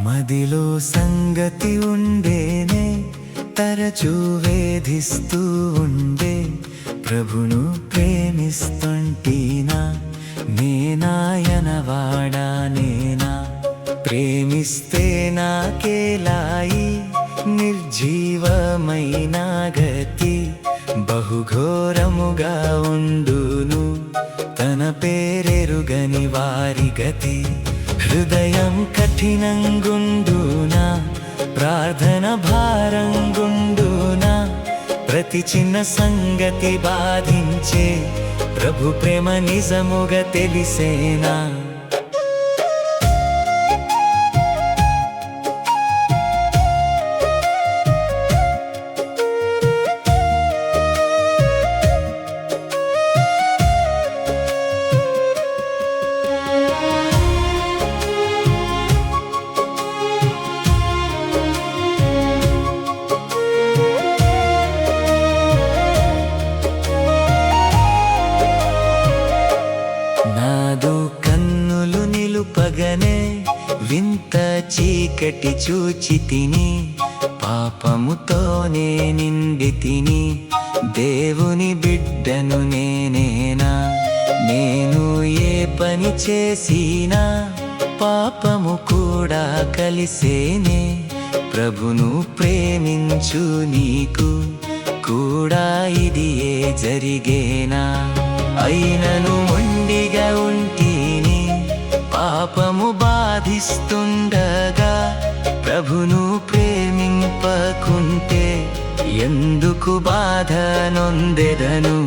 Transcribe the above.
మదిలో సంగతి ఉండేనే, తరచూ వేధిస్తూ ఉండే, ప్రభును ప్రేమిస్తుంటీనా, నేనాయనవాడా నేనా. ప్రేమిస్తే నాకేలాయి నిర్జీవమైన గతి, బహుఘోరముగా ఉండును తన పేరెరుగని వారి గతి. హృదయం కఠినంగుండునా, ప్రార్థన భారంగుండునా, ప్రతి చిన్న సంగతి బాధించే, ప్రభు ప్రేమ నిజముగా తెలిసేనా. నాదు కన్నులు నిలుపగనే వింత చీకటి చూచి తిని, పాపముతోనే నిండి తిని, దేవుని బిడ్డను నేనేనా. నేను ఏ పని చేసినా పాపము కూడా కలిసేనే, ప్రభును ప్రేమించు నీకు కూడా ఇది ఏ జరిగేనా. అయినను మొండిగా ఉంటిని, పాపము బాధిస్తుండగా, ప్రభును ప్రేమింపకుంటే ఎందుకు బాధ నొందెదను.